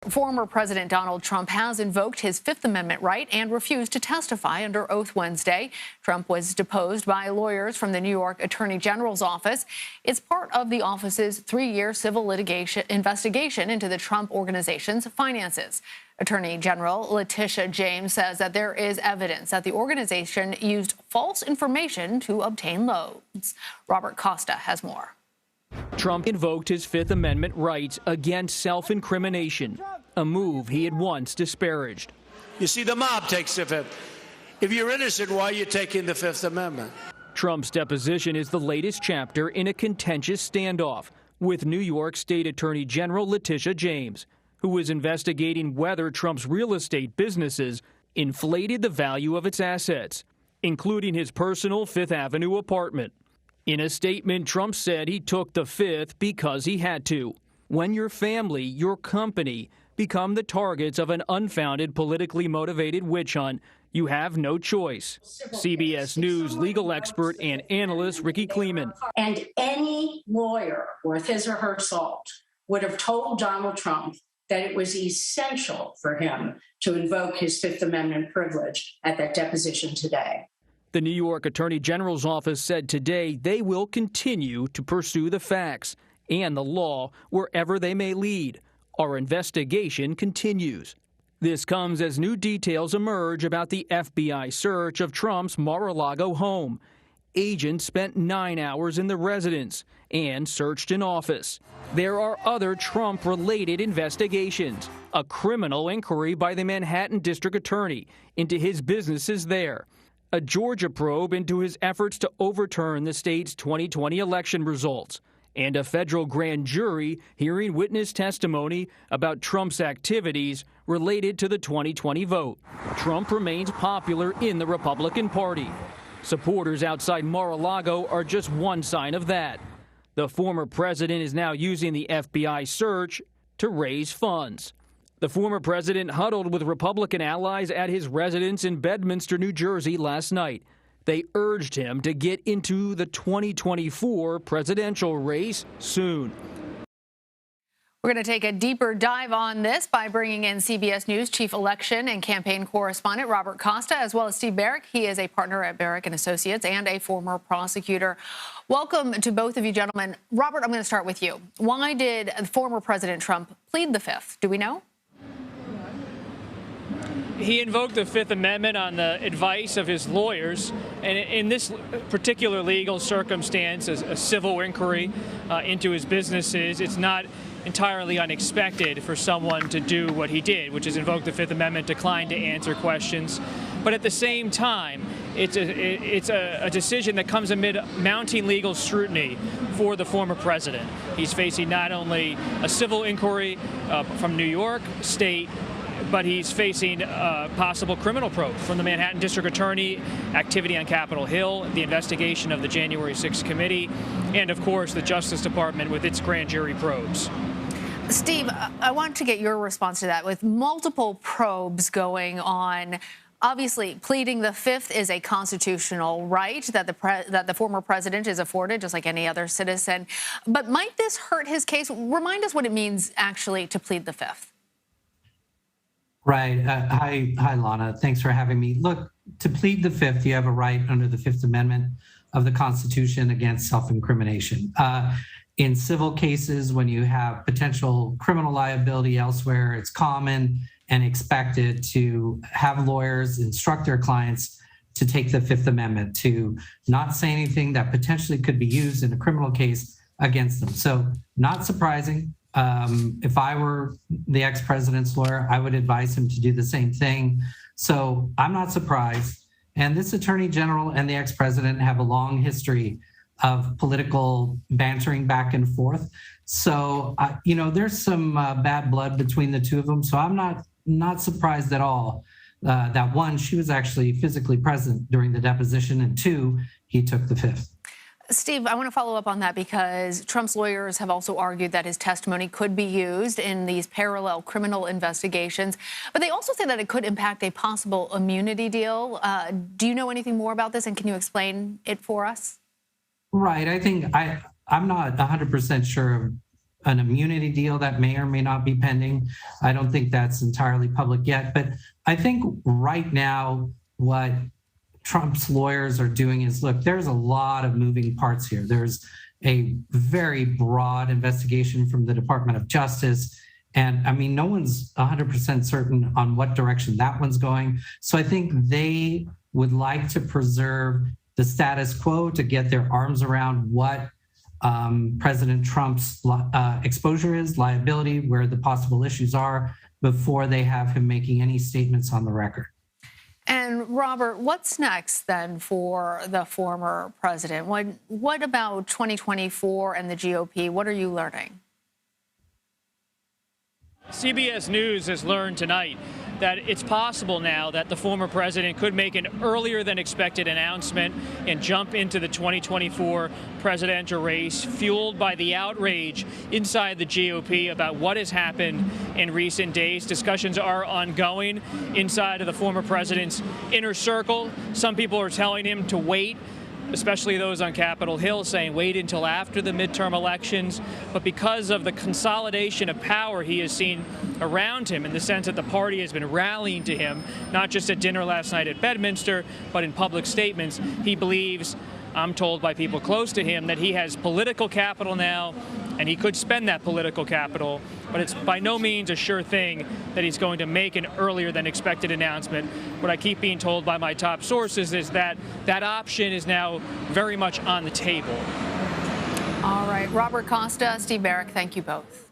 Former President Donald Trump has invoked his Fifth Amendment right and refused to testify under oath Wednesday. Trump was deposed by lawyers from the New York Attorney General's office. It's part of the office's 3-year civil litigation investigation into the Trump organization's finances. Attorney General Letitia James says that there is evidence that the organization used false information to obtain loans. Robert Costa has more. Trump invoked his Fifth Amendment rights against self-incrimination, a move he had once disparaged. You see, the mob takes the Fifth. If you're innocent, why are you taking the Fifth Amendment? Trump's deposition is the latest chapter in a contentious standoff with New York State Attorney General Letitia James, who is investigating whether Trump's real estate businesses inflated the value of its assets, including his personal Fifth Avenue apartment. In a statement, Trump said he took the Fifth because he had to. When your family, your company, become the targets of an unfounded, politically motivated witch hunt, you have no choice. CBS News legal expert and analyst Ricky Kleeman. And any lawyer worth his or her salt would have told Donald Trump that it was essential for him to invoke his Fifth Amendment privilege at that deposition today. The New York Attorney General's office said today they will continue to pursue the facts and the law wherever they may lead. Our investigation continues. This comes as new details emerge about the FBI search of Trump's Mar-a-Lago home. Agents spent 9 hours in the residence and searched an office. There are other Trump-related investigations, a criminal inquiry by the Manhattan District Attorney into his businesses there, a Georgia probe into his efforts to overturn the state's 2020 election results, and a federal grand jury hearing witness testimony about Trump's activities related to the 2020 vote. Trump remains popular in the Republican Party. Supporters outside Mar-a-Lago are just one sign of that. The former president is now using the FBI search to raise funds. The former president huddled with Republican allies at his residence in Bedminster, New Jersey last night. They urged him to get into the 2024 presidential race soon. We're going to take a deeper dive on this by bringing in CBS News chief election and campaign correspondent Robert Costa, as well as Steve Baric. He is a partner at Baric & Associates and a former prosecutor. Welcome to both of you, gentlemen. Robert, I'm going to start with you. Why did former President Trump plead the Fifth? Do we know? He invoked the Fifth Amendment on the advice of his lawyers, and in this particular legal circumstance, a civil inquiry into his businesses, it's not entirely unexpected for someone to do what he did, which is invoke the Fifth Amendment, decline to answer questions. But at the same time, it's a decision that comes amid mounting legal scrutiny for the former president. He's facing not only a civil inquiry from New York State, but he's facing a possible criminal probe from the Manhattan District Attorney, activity on Capitol Hill, the investigation of the January 6th committee, and, of course, the Justice Department with its grand jury probes. Steve, I want to get your response to that. With multiple probes going on, obviously, pleading the Fifth is a constitutional right that the former president is afforded, just like any other citizen. But might this hurt his case? Remind us what it means, actually, to plead the Fifth. Right. Hi, Lana. Thanks for having me. Look, to plead the Fifth, you have a right under the Fifth Amendment of the Constitution against self-incrimination. In civil cases, when you have potential criminal liability elsewhere, it's common and expected to have lawyers instruct their clients to take the Fifth Amendment, to not say anything that potentially could be used in a criminal case against them. So not surprising. If I were the ex-president's lawyer, I would advise him to do the same thing. So I'm not surprised. And this attorney general and the ex-president have a long history of political bantering back and forth. So, there's some bad blood between the two of them. So I'm not surprised at all that one, she was actually physically present during the deposition, and two, he took the Fifth. Steve, I want to follow up on that because Trump's lawyers have also argued that his testimony could be used in these parallel criminal investigations. But they also say that it could impact a possible immunity deal. Do you know anything more about this, and can you explain it for us? Right. I think I'm not 100% sure an immunity deal that may or may not be pending. I don't think that's entirely public yet. But I think right now, what Trump's lawyers are doing is, look, there's a lot of moving parts here. There's a very broad investigation from the Department of Justice. And I mean, no one's 100% certain on what direction that one's going. So I think they would like to preserve the status quo to get their arms around what President Trump's exposure is, liability, where the possible issues are, before they have him making any statements on the record. And Robert, what's next then for the former president? What about 2024 and the GOP? What are you learning? CBS News has learned tonight that it's possible now that the former president could make an earlier than expected announcement and jump into the 2024 presidential race, fueled by the outrage inside the GOP about what has happened in recent days. Discussions are ongoing inside of the former president's inner circle. Some people are telling him to wait, especially those on Capitol Hill, saying wait until after the midterm elections. But because of the consolidation of power he has seen around him, in the sense that the party has been rallying to him, not just at dinner last night at Bedminster, but in public statements, he believes, I'm told by people close to him, that he has political capital now, and he could spend that political capital, but it's by no means a sure thing that he's going to make an earlier than expected announcement. What I keep being told by my top sources is that that option is now very much on the table. All right, Robert Costa, Steve Baric, thank you both.